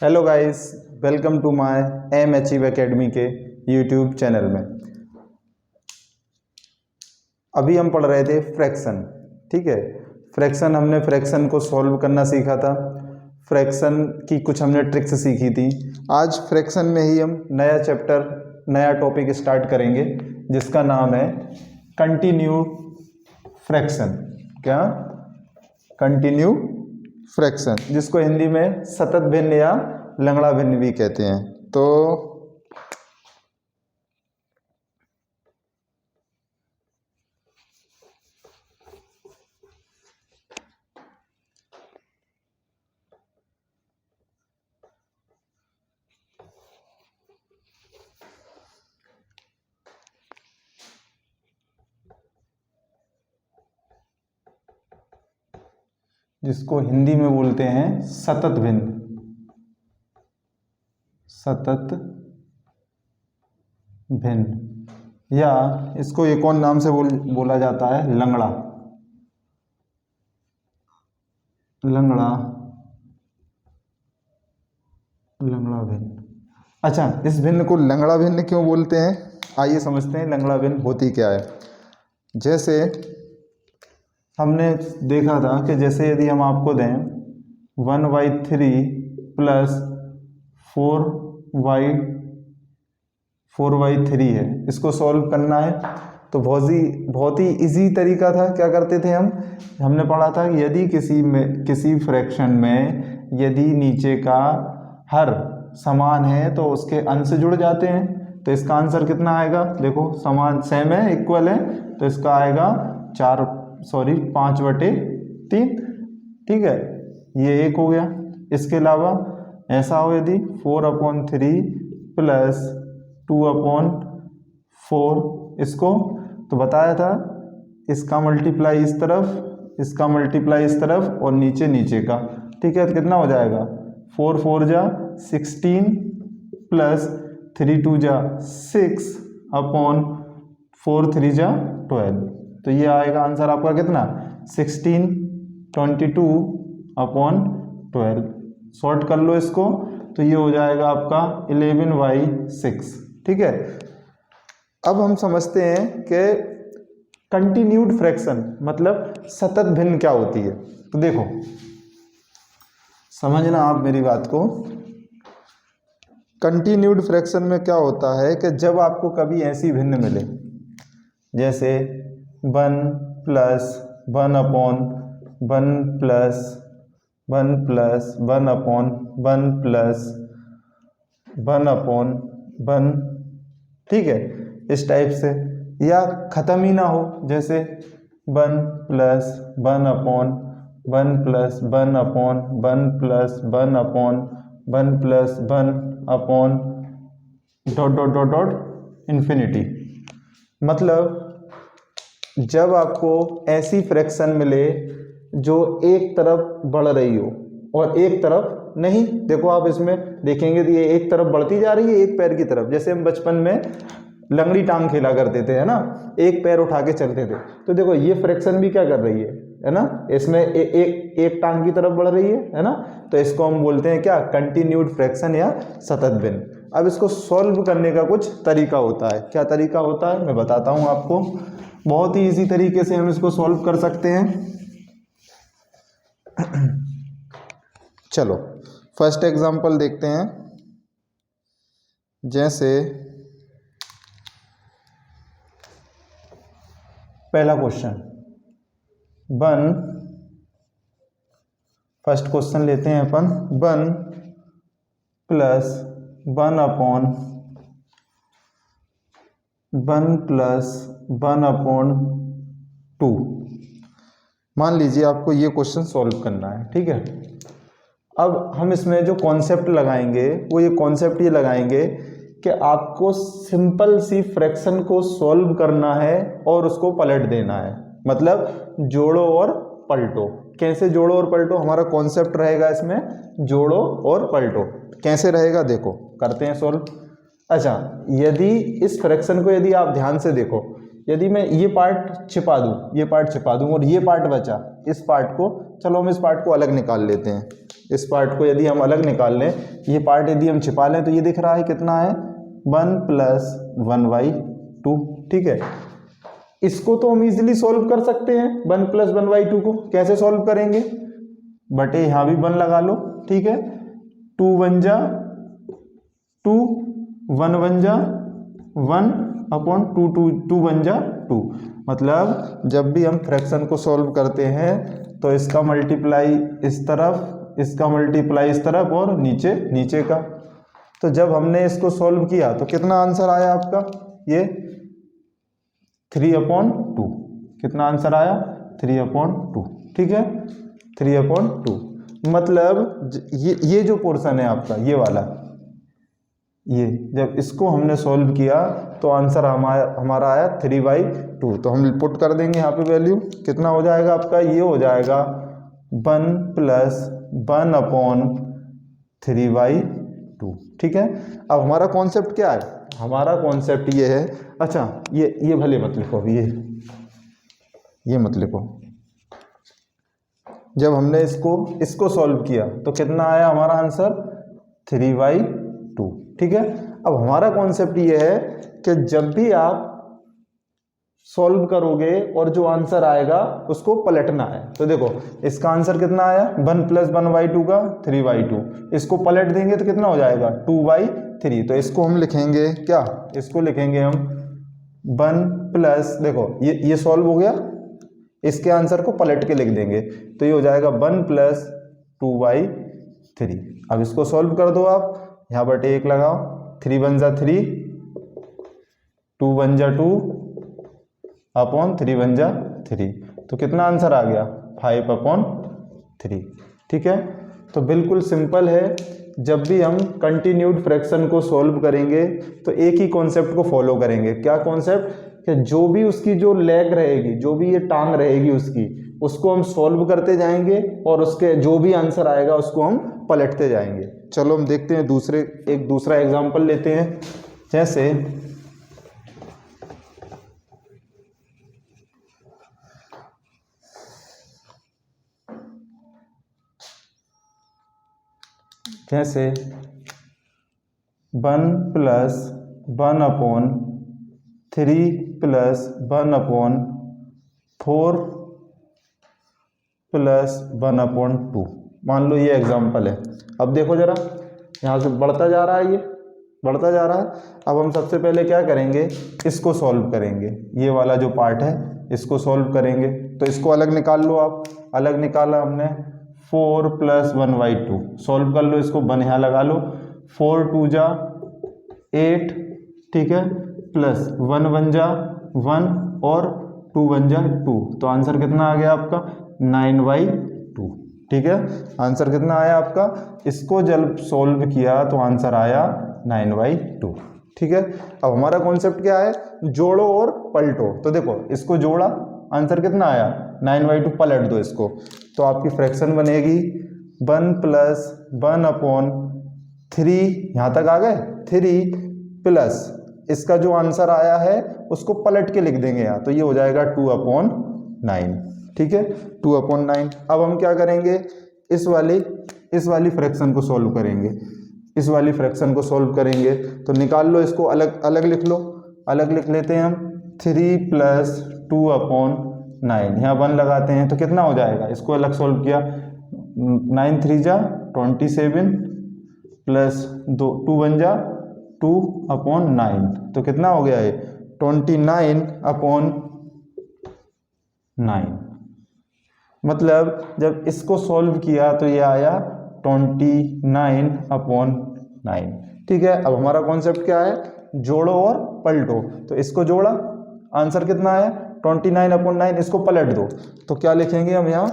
Hello guys, welcome to my M Achieve Academy के YouTube channel में। अभी हम पढ़ रहे थे फ्रैक्शन। ठीक है, फ्रैक्शन हमने फ्रैक्शन को सॉल्व करना सीखा था। फ्रैक्शन की कुछ हमने ट्रिक्स सीखी थी। आज फ्रैक्शन में ही हम नया चैप्टर, नया टॉपिक स्टार्ट करेंगे जिसका नाम है कंटिन्यूड फ्रैक्शन। क्या? कंटिन्यू फ्रैक्शन, जिसको हिंदी में सतत भिन्न या लंगड़ा भिन्न भी कहते हैं। तो जिसको हिंदी में बोलते हैं सतत भिन्न, सतत भिन्न, या इसको एक और नाम से बोला जाता है लंगड़ा, लंगड़ा, लंगड़ा भिन्न। अच्छा, इस भिन्न को लंगड़ा भिन्न क्यों बोलते हैं, आइए समझते हैं लंगड़ा भिन्न होती क्या है। जैसे हमने देखा था कि जैसे यदि हम आपको दें 1/3 प्लस 4/3 है, इसको सॉल्व करना है तो बहुत ही इजी तरीका था। क्या करते थे हमने पढ़ा था कि यदि किसी फ्रैक्शन में यदि नीचे का हर समान है तो उसके अंश जुड़ जाते हैं। तो इसका आंसर कितना आएगा, देखो समान सेम है, इक्वल है, तो इसका आएगा 5/3। ठीक है, ये एक हो गया। इसके अलावा ऐसा हो यदि 4/3 प्लस 2/4, इसको तो बताया था इसका मल्टीप्लाई इस तरफ, इसका मल्टीप्लाई इस तरफ और नीचे का। ठीक है, तो कितना हो जाएगा 4 जा 16 प्लस 3 2 जा 6/4 3 जा 12। तो ये आएगा आंसर आपका कितना 16 22/12। शॉर्ट कर लो इसको तो ये हो जाएगा आपका 11/6। ठीक है, अब हम समझते हैं कि कंटिन्यूड फ्रैक्शन मतलब सतत भिन्न क्या होती है। तो देखो, समझना आप मेरी बात को। कंटिन्यूड फ्रैक्शन में क्या होता है कि जब आपको कभी ऐसी भिन्न मिले जैसे 1 प्लस 1/1 प्लस 1 प्लस 1/1 प्लस 1/1, ठीक है, इस टाइप से, या ख़त्म ही ना हो जैसे 1 plus 1/1 plus 1/1 plus 1/1 plus 1/... infinity. मतलब जब आपको ऐसी फ्रैक्शन मिले जो एक तरफ बढ़ रही हो और एक तरफ नहीं, देखो आप इसमें देखेंगे तो ये एक तरफ बढ़ती जा रही है, एक पैर की तरफ। जैसे हम बचपन में लंगड़ी टांग खेला करते थे, है ना, एक पैर उठा के चलते थे। तो देखो ये फ्रैक्शन भी क्या कर रही है ना, इसमें एक टांग की तरफ बढ़ रही है ना। तो इसको हम बोलते हैं क्या, कंटिन्यूड फ्रैक्शन या सतत भिन्न। अब इसको सॉल्व करने का कुछ तरीका होता है। क्या तरीका होता है मैं बताता हूँ आपको। बहुत ही इजी तरीके से हम इसको सॉल्व कर सकते हैं। चलो फर्स्ट एग्जांपल देखते हैं। जैसे पहला क्वेश्चन 1, फर्स्ट क्वेश्चन लेते हैं अपन। 1 प्लस 1/1 प्लस 1/2। मान लीजिए आपको ये क्वेश्चन सॉल्व करना है। ठीक है, अब हम इसमें जो कॉन्सेप्ट लगाएंगे वो ये कॉन्सेप्ट ये लगाएंगे कि आपको सिंपल सी फ्रैक्शन को सॉल्व करना है और उसको पलट देना है। मतलब जोड़ो और पलटो। कैसे जोड़ो और पलटो, हमारा कॉन्सेप्ट रहेगा इसमें जोड़ो और पलटो। कैसे रहेगा देखो, करते हैं सॉल्व। अच्छा, यदि इस फ्रैक्शन को यदि आप ध्यान से देखो, यदि मैं ये पार्ट छिपा दूं, ये पार्ट छिपा दूं और ये पार्ट बचा, इस पार्ट को, चलो हम इस पार्ट को अलग निकाल लेते हैं। इस पार्ट को यदि हम अलग निकाल लें, ये पार्ट यदि हम छिपा लें तो ये दिख रहा है कितना है 1 + 1/2। ठीक है, इसको तो हम इजीली सॉल्व कर सकते हैं 1 + 1/2 को। कैसे सॉल्व करेंगे, बटे यहाँ भी 1 लगा लो। ठीक है, 2 1 जा 2, 1 1 जा 1 अपॉन 2, 2 1 जा 2। मतलब जब भी हम फ्रैक्शन को सॉल्व करते हैं तो इसका मल्टीप्लाई इस तरफ, इसका मल्टीप्लाई इस तरफ और नीचे नीचे का। तो जब हमने इसको सॉल्व किया तो कितना आंसर आया आपका, ये 3/2। कितना आंसर आया 3/2। ठीक है, 3/2। मतलब ये जो पोर्शन है आपका, ये वाला, ये जब इसको हमने सॉल्व किया तो आंसर हमारा आया 3/2। तो हम पुट कर देंगे यहाँ पे वैल्यू, कितना हो जाएगा आपका, ये हो जाएगा 1 + 1/3/2। ठीक है, अब हमारा कॉन्सेप्ट क्या है, हमारा कॉन्सेप्ट ये है, अच्छा ये भले मत लिखो अभी, ये मत लिखो। जब हमने इसको सॉल्व किया तो कितना आया हमारा आंसर 3/2। ठीक है, अब हमारा कॉन्सेप्ट ये है कि जब भी आप सॉल्व करोगे और जो आंसर आएगा उसको पलटना है। तो देखो इसका आंसर कितना आया 1 + 1/2 का 3/2, इसको पलट देंगे तो कितना हो जाएगा 2/3। तो इसको हम लिखेंगे क्या, इसको लिखेंगे हम 1 प्लस, देखो ये सॉल्व हो गया, इसके आंसर को पलट के लिख देंगे तो ये हो जाएगा 1 + 2/3। अब इसको सॉल्व कर दो आप, यहाँ बटे 1 लगाओ, 3 1 जा 3, 2 1 जा 2 अपॉन 3 1 जा 3। तो कितना आंसर आ गया 5/3। ठीक है, तो बिल्कुल सिंपल है। जब भी हम कंटिन्यूड फ्रैक्शन को सॉल्व करेंगे तो एक ही कॉन्सेप्ट को फॉलो करेंगे। क्या कॉन्सेप्ट, कि जो भी उसकी जो लेग रहेगी, जो भी ये टांग रहेगी उसकी, उसको हम सॉल्व करते जाएंगे और उसके जो भी आंसर आएगा उसको हम पलटते जाएंगे। चलो हम देखते हैं एक दूसरा एग्जाम्पल लेते हैं। जैसे 1 + 1/3 + 1/4 + 1/2। मान लो ये एग्जाम्पल है। अब देखो जरा, यहाँ से बढ़ता जा रहा है, ये बढ़ता जा रहा है। अब हम सबसे पहले क्या करेंगे, इसको सॉल्व करेंगे, ये वाला जो पार्ट है इसको सॉल्व करेंगे। तो इसको अलग निकाल लो आप, अलग निकाला हमने 4 + 1/2। सॉल्व कर लो इसको, 1 यहाँ लगा लो, 4 2 जा 8, ठीक है, प्लस 1 1 जा 1 और 2 1 जा 2। तो आंसर कितना आ गया आपका 9/2। ठीक है, आंसर कितना आया आपका, इसको जब सॉल्व किया तो आंसर आया 9/2। ठीक है, अब हमारा कॉन्सेप्ट क्या है, जोड़ो और पलटो। तो देखो इसको जोड़ा, आंसर कितना आया 9/2, पलट दो इसको तो आपकी फ्रैक्शन बनेगी 1 + 1/3, यहाँ तक आ गए 3 प्लस इसका जो आंसर आया है उसको पलट के लिख देंगे यहाँ, तो ये हो जाएगा 2/9। ठीक है, 2/9। अब हम क्या करेंगे, इस वाली फ्रैक्शन को सॉल्व करेंगे, इस वाली फ्रैक्शन को सॉल्व करेंगे। तो निकाल लो इसको, अलग अलग लिख लो, अलग लिख लेते हैं हम, 3 + 2/9, यहाँ 1 लगाते हैं तो कितना हो जाएगा, इसको अलग सॉल्व किया, 9 3 जा 27 प्लस 2 1 जा 2/9, तो कितना हो गया ये 29/9। मतलब जब इसको सॉल्व किया तो ये आया 29/9। ठीक है, अब हमारा कॉन्सेप्ट क्या है, जोड़ो और पलटो। तो इसको जोड़ा, आंसर कितना आया 29/9, इसको पलट दो तो क्या लिखेंगे हम यहाँ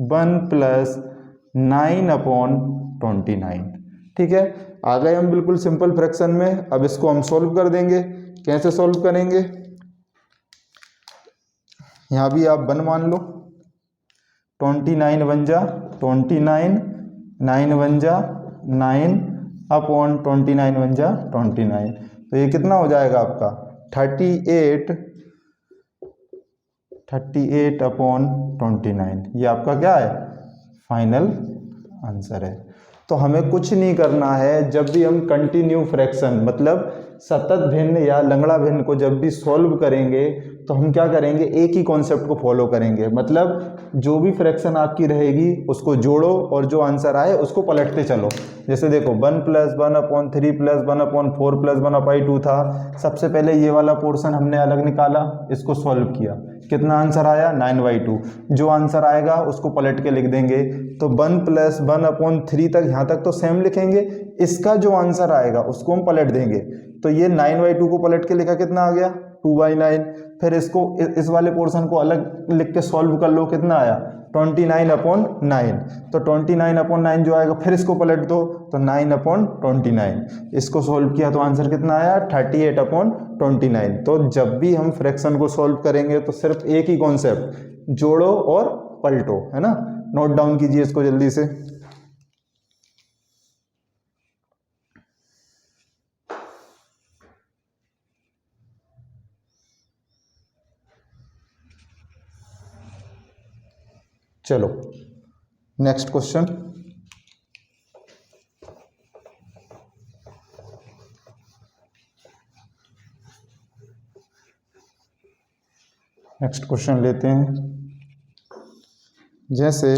1 + 9/29। ठीक है, आ गए हम बिल्कुल सिंपल फ्रैक्शन में। अब इसको हम सॉल्व कर देंगे। कैसे सॉल्व करेंगे, यहाँ भी आप 1 मान लो, 29 1 जा 29, 9 1 जा 9/29 1 जा 29। तो ये कितना हो जाएगा आपका 38/29। ये आपका क्या है फाइनल आंसर है। तो हमें कुछ नहीं करना है, जब भी हम कंटिन्यू फ्रैक्शन मतलब सतत भिन्न या लंगड़ा भिन्न को जब भी सॉल्व करेंगे तो हम क्या करेंगे, एक ही कॉन्सेप्ट को फॉलो करेंगे। मतलब जो भी फ्रैक्शन आपकी रहेगी उसको जोड़ो और जो आंसर आए उसको पलटते चलो। जैसे देखो 1 + 1/3 + 1/4 + 1/2 था। सबसे पहले ये वाला पोर्शन हमने अलग निकाला, इसको सॉल्व किया, कितना आंसर आया 9/2। जो आंसर आएगा उसको पलट के लिख देंगे। तो 1 + 1/3 तक, यहाँ तक तो सेम लिखेंगे, इसका जो आंसर आएगा उसको हम पलट देंगे। तो ये 9/2 को पलट के लिखा, कितना आ गया 2/9। फिर इसको इस वाले पोर्शन को अलग लिख के सॉल्व कर लो, कितना आया 29/9। तो 29/9 जो आएगा फिर इसको पलट दो तो 9/29। इसको सॉल्व किया तो आंसर कितना आया 38/29। तो जब भी हम फ्रैक्शन को सॉल्व करेंगे तो सिर्फ एक ही कॉन्सेप्ट, जोड़ो और पलटो, है ना। नोट डाउन कीजिए इसको जल्दी से। चलो नेक्स्ट क्वेश्चन। नेक्स्ट क्वेश्चन लेते हैं। जैसे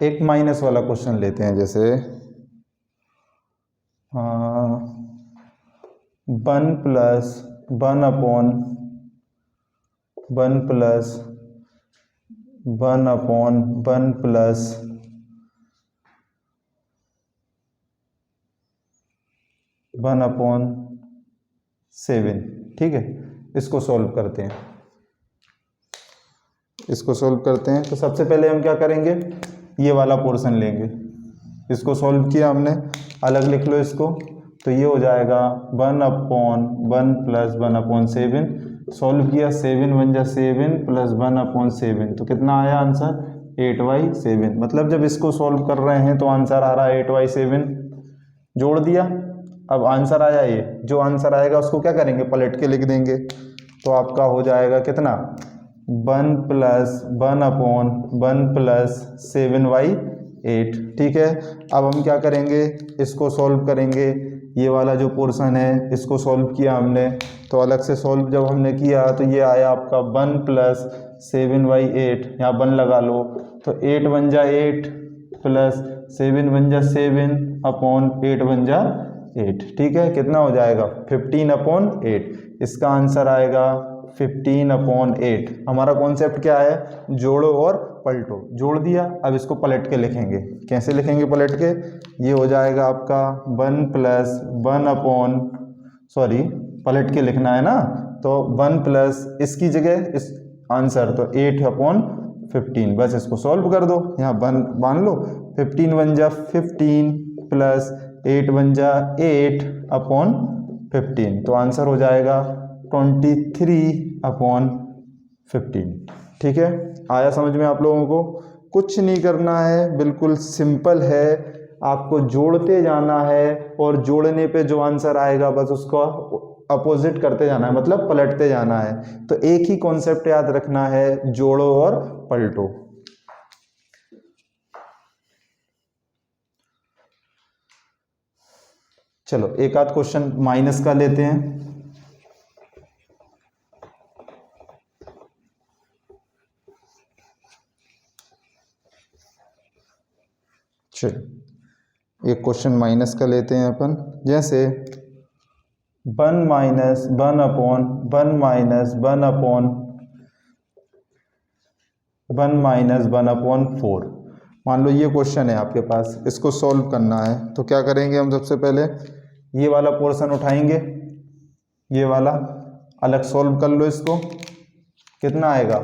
एक माइनस वाला क्वेश्चन लेते हैं, जैसे 1 + 1/1 + 1/1 + 1/7, ठीक है। इसको सॉल्व करते हैं, इसको सॉल्व करते हैं। तो सबसे पहले हम क्या करेंगे, ये वाला पोर्शन लेंगे, इसको सॉल्व किया हमने, अलग लिख लो इसको। तो ये हो जाएगा 1/1 + 1/7। सॉल्व किया, 7 × 1 = 7 + 1/7, तो कितना आया आंसर 8/7। मतलब जब इसको सॉल्व कर रहे हैं तो आंसर आ रहा है 8/7। जोड़ दिया, अब आंसर आया ये, जो आंसर आएगा उसको क्या करेंगे, पलट के लिख देंगे। तो आपका हो जाएगा कितना 1 + 1/1 + 7/8, ठीक है। अब हम क्या करेंगे, इसको सॉल्व करेंगे। ये वाला जो पोर्शन है इसको सॉल्व किया हमने, तो अलग से सॉल्व जब हमने किया तो ये आया आपका 1 + 7/8, यहाँ 1 लगा लो। तो 8 × 1 = 8 + 7 × 1 = 7 / 8 × 1 = 8, ठीक है। कितना हो जाएगा 15/8। इसका आंसर आएगा 15/8। हमारा कॉन्सेप्ट क्या है, जोड़ो और पलटो। जोड़ दिया, अब इसको पलट के लिखेंगे। कैसे लिखेंगे पलट के, ये हो जाएगा आपका 1 + 1/, सॉरी पलट के लिखना है ना, तो 1 + इसकी जगह इस आंसर, तो 8/15। बस इसको सॉल्व कर दो, यहाँ 1 मान लो, 15 × 1 = 15 + 8 × 1 = 8/15। तो आंसर हो जाएगा 23/15, ठीक है। आया समझ में आप लोगों को। कुछ नहीं करना है, बिल्कुल सिंपल है, आपको जोड़ते जाना है और जोड़ने पे जो आंसर आएगा बस उसको अपोजिट करते जाना है, मतलब पलटते जाना है। तो एक ही कॉन्सेप्ट याद रखना है, जोड़ो और पलटो। चलो एक आध क्वेश्चन माइनस का लेते हैं। चलो एक क्वेश्चन माइनस का लेते हैं अपन। जैसे 1 - 1/1 - 1/1/4। मान लो ये क्वेश्चन है आपके पास, इसको सॉल्व करना है। तो क्या करेंगे हम, सबसे पहले ये वाला पोर्शन उठाएंगे, ये वाला अलग सॉल्व कर लो इसको। कितना आएगा,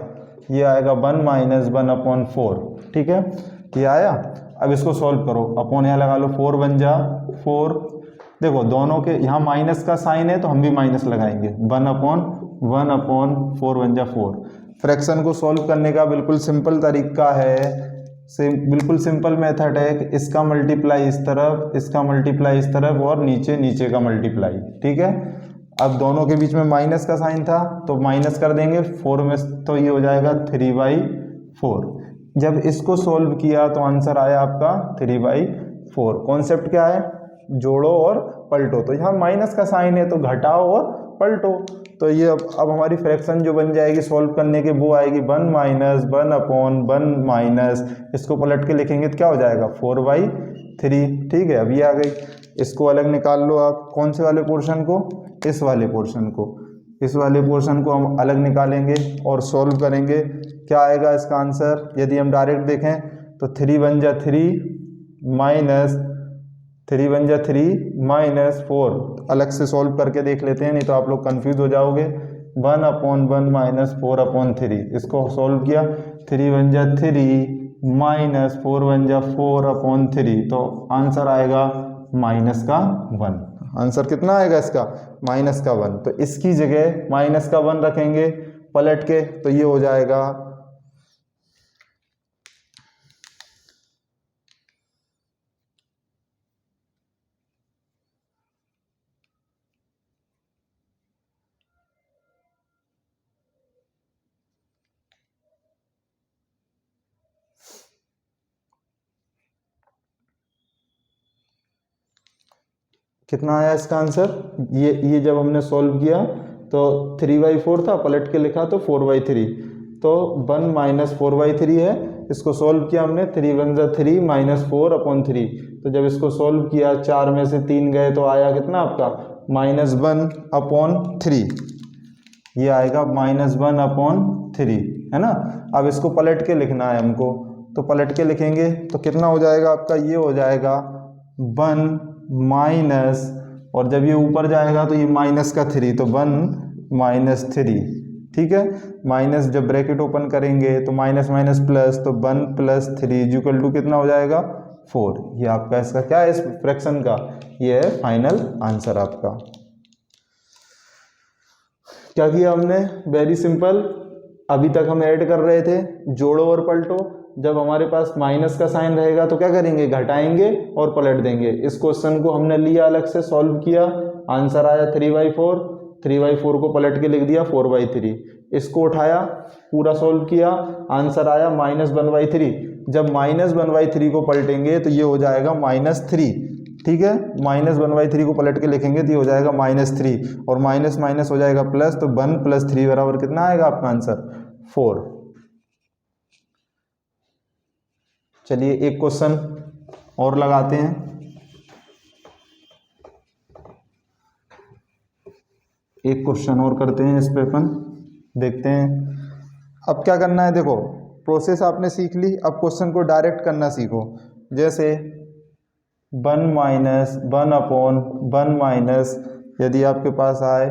ये आएगा 1 - 1/4, ठीक है। ये आया, अब इसको सॉल्व करो, अपॉन यहाँ लगा लो, 4 × 1 = 4। देखो दोनों के यहाँ माइनस का साइन है तो हम भी माइनस लगाएंगे, 1/4 × 1 = 4। फ्रैक्शन को सॉल्व करने का बिल्कुल सिंपल तरीका है, बिल्कुल सिंपल मेथड है कि इसका मल्टीप्लाई इस तरफ, इसका मल्टीप्लाई इस तरफ और नीचे नीचे का मल्टीप्लाई, ठीक है। अब दोनों के बीच में माइनस का साइन था तो माइनस कर देंगे 4 में, तो ये हो जाएगा 3/4। जब इसको सोल्व किया तो आंसर आया आपका 3/4। कॉन्सेप्ट क्या है, जोड़ो और पलटो। तो यहाँ माइनस का साइन है तो घटाओ और पलटो। तो ये अब हमारी फ्रैक्शन जो बन जाएगी सॉल्व करने के वो आएगी 1 माइनस 1/1 माइनस, इसको पलट के लिखेंगे तो क्या हो जाएगा 4/3। ठीक है, अब ये आ गई। इसको अलग निकाल लो आप। कौन से वाले पोर्शन को, इस वाले पोर्शन को, इस वाले पोर्शन को हम अलग निकालेंगे और सॉल्व करेंगे। क्या आएगा इसका आंसर, यदि हम डायरेक्ट देखें तो 3 बन जा 3 माइनस 3 बन जा 3 माइनस 4। अलग से सॉल्व करके देख लेते हैं, नहीं तो आप लोग कंफ्यूज हो जाओगे। 1/1 माइनस 4/3, इसको सॉल्व किया 3 बन जा 3 माइनस 4 बन जा 4/3, तो आंसर आएगा माइनस का 1। आंसर कितना आएगा इसका, माइनस का 1। तो इसकी जगह माइनस का 1 रखेंगे पलट के, तो ये हो जाएगा कितना आया इसका आंसर। ये जब हमने सॉल्व किया तो 3/4 था, पलट के लिखा तो 4/3, तो 1 माइनस 4/3 है। इसको सॉल्व किया हमने, 3 1 जा 3 माइनस 4/3। तो जब इसको सॉल्व किया 4 में से 3 गए तो आया कितना आपका -1/3। ये आएगा -1/3, है ना। अब इसको पलट के लिखना है हमको, तो पलट के लिखेंगे तो कितना हो जाएगा आपका, ये हो जाएगा 1 माइनस, और जब ये ऊपर जाएगा तो ये माइनस का 3, तो 1 - 3। ठीक है, माइनस जब ब्रैकेट ओपन करेंगे तो माइनस माइनस प्लस, तो 1 + 3 इक्वल टू कितना हो जाएगा 4। ये आपका इसका क्या है, इस फ्रैक्शन का ये है फाइनल आंसर आपका। क्या किया हमने, वेरी सिंपल। अभी तक हम ऐड कर रहे थे, जोड़ो और पलटो। जब हमारे पास माइनस का साइन रहेगा तो क्या करेंगे, घटाएंगे और पलट देंगे। इस क्वेश्चन को हमने लिया अलग से, सॉल्व किया, आंसर आया 3/4। 3/4 को पलट के लिख दिया 4/3। इसको उठाया, पूरा सॉल्व किया, आंसर आया -1/3। जब -1/3 को पलटेंगे तो ये हो जाएगा -3। ठीक है, -1/3 को पलट के लिखेंगे तो ये हो जाएगा -3, और माइनस माइनस हो जाएगा प्लस, तो 1 + 3 बराबर कितना आएगा आपका आंसर 4। चलिए एक क्वेश्चन और लगाते हैं। एक क्वेश्चन और करते हैं, इस पे अपन देखते हैं। अब क्या करना है, देखो प्रोसेस आपने सीख ली, अब क्वेश्चन को डायरेक्ट करना सीखो। जैसे 1 माइनस 1/1 माइनस, यदि आपके पास आए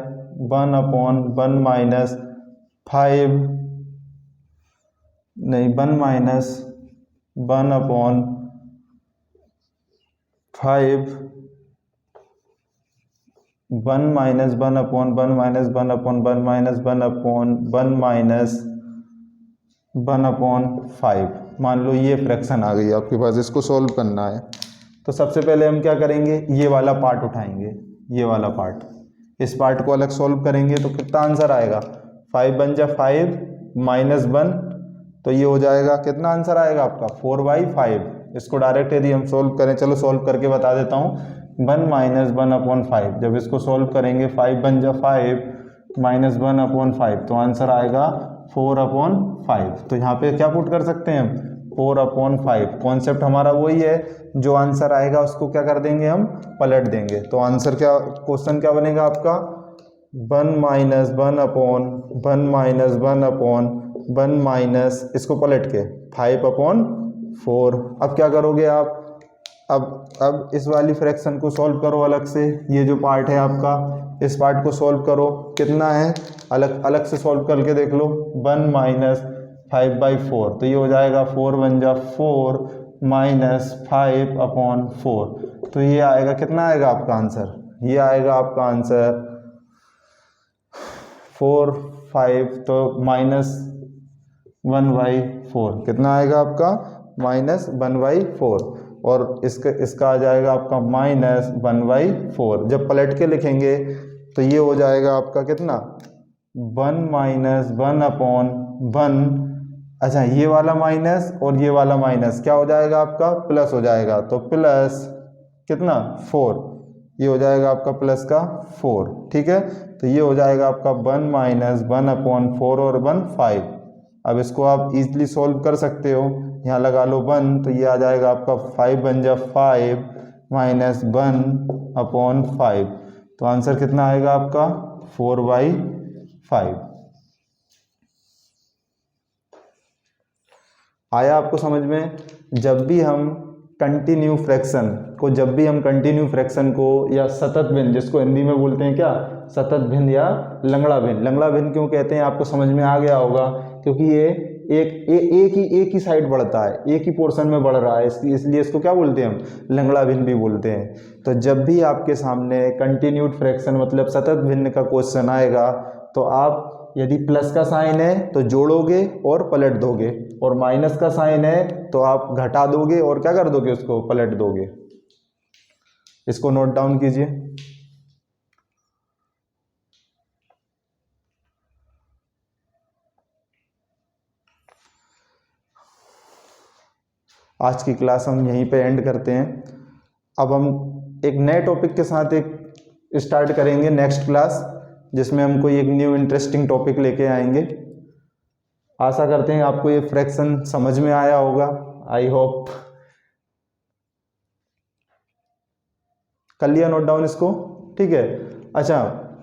1/1 माइनस 5, नहीं 1 minus 1/5 1 minus 1/1 minus 1/1 minus 1/1 minus 1/5। मान लो ये फ्रैक्शन आ गई आपके पास, इसको सॉल्व करना है। तो सबसे पहले हम क्या करेंगे, ये वाला पार्ट उठाएंगे, ये वाला पार्ट, इस पार्ट को अलग सॉल्व करेंगे तो कितना आंसर आएगा, 5 बन जा 5 माइनस 1, तो ये हो जाएगा कितना आंसर आएगा आपका 4/5। इसको डायरेक्ट यदि हम सॉल्व करें, चलो सॉल्व करके बता देता हूँ। 1 माइनस 1/5, जब इसको सॉल्व करेंगे 5 बन जा 5 माइनस 1/5, तो आंसर आएगा 4/5। तो यहाँ पे क्या पुट कर सकते हैं हम, 4/5। कॉन्सेप्ट हमारा वही है, जो आंसर आएगा उसको क्या कर देंगे हम, पलट देंगे। तो आंसर क्या, क्वेश्चन क्या बनेगा आपका 1 माइनस 1/1 माइनस 1/1 माइनस, इसको पलट के 5/4। अब क्या करोगे आप, अब इस वाली फ्रैक्शन को सॉल्व करो अलग से। ये जो पार्ट है आपका, इस पार्ट को सॉल्व करो, कितना है अलग अलग से सॉल्व करके देख लो। 1 माइनस 5/4, तो ये हो जाएगा 4 बन जा 4 माइनस 5/4। तो ये आएगा कितना आएगा आपका आंसर, ये आएगा आपका आंसर 4 5, तो -1/4। कितना आएगा आपका -1/4, और इसका आ जाएगा आपका -1/4। जब पलट के लिखेंगे तो ये हो जाएगा आपका कितना 1 माइनस 1/1। अच्छा ये वाला माइनस और ये वाला माइनस क्या हो जाएगा आपका प्लस हो जाएगा, तो प्लस कितना 4, ये हो जाएगा आपका प्लस का 4। ठीक है, तो ये हो जाएगा आपका 1 माइनस 1/4 और 1 5। अब इसको आप इजीली सॉल्व कर सकते हो, यहाँ लगा लो 1, तो ये आ जाएगा आपका 5 बन जा 5 माइनस 1/5। तो आंसर कितना आएगा आपका 4/5। आया आपको समझ में? जब भी हम कंटिन्यू फ्रैक्शन को या सतत भिन्न, जिसको हिंदी में बोलते हैं क्या सतत भिन्न या लंगड़ा भिन्न। लंगड़ा भिन्न क्यों कहते हैं आपको समझ में आ गया होगा, क्योंकि ये एक ही साइड बढ़ता है, एक ही पोर्शन में बढ़ रहा है, इसलिए इसको क्या बोलते हैं हम लंगड़ा भिन्न भी बोलते हैं। तो जब भी आपके सामने कंटिन्यूड फ्रैक्शन मतलब सतत भिन्न का क्वेश्चन आएगा, तो आप यदि प्लस का साइन है तो जोड़ोगे और पलट दोगे, और माइनस का साइन है तो आप घटा दोगे और क्या कर दोगे उसको पलट दोगे। इसको नोट डाउन कीजिए। आज की क्लास हम यहीं पे एंड करते हैं। अब हम एक नए टॉपिक के साथ एक स्टार्ट करेंगे नेक्स्ट क्लास, जिसमें हम कोई एक न्यू इंटरेस्टिंग टॉपिक लेके आएंगे। आशा करते हैं आपको ये फ्रैक्शन समझ में आया होगा। I hope. कर लिया नोट डाउन इसको? ठीक है। अच्छा,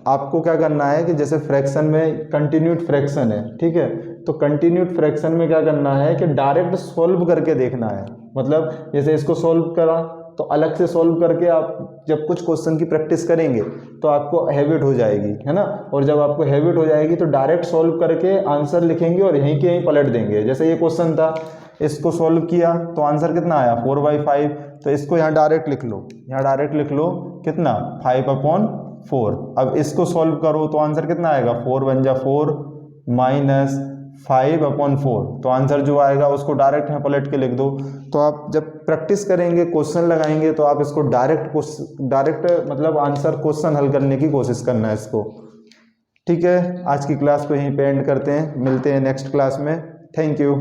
आपको क्या करना है कि जैसे फ्रैक्शन में कंटिन्यूड फ्रैक्शन है, ठीक है, तो कंटिन्यूड फ्रैक्शन में क्या करना है कि डायरेक्ट सॉल्व करके देखना है। मतलब जैसे इसको सॉल्व करा तो अलग से सॉल्व करके आप जब कुछ क्वेश्चन की प्रैक्टिस करेंगे तो आपको हैबिट हो जाएगी, है ना। और जब आपको हैबिट हो जाएगी तो डायरेक्ट सॉल्व करके आंसर लिखेंगे और यहीं के यहीं पलट देंगे। जैसे ये क्वेश्चन था, इसको सॉल्व किया तो आंसर कितना आया 4/5, तो इसको यहाँ डायरेक्ट लिख लो, यहाँ डायरेक्ट लिख लो कितना 5/4। अब इसको सॉल्व करो तो आंसर कितना आएगा 4 बन जा 4 माइनस 5/4। तो आंसर जो आएगा उसको डायरेक्ट यहाँ पलट के लिख दो। तो आप जब प्रैक्टिस करेंगे क्वेश्चन लगाएंगे तो आप इसको डायरेक्ट मतलब आंसर क्वेश्चन हल करने की कोशिश करना है इसको। ठीक है, आज की क्लास को यहीं पे एंड करते हैं, मिलते हैं नेक्स्ट क्लास में। Thank you.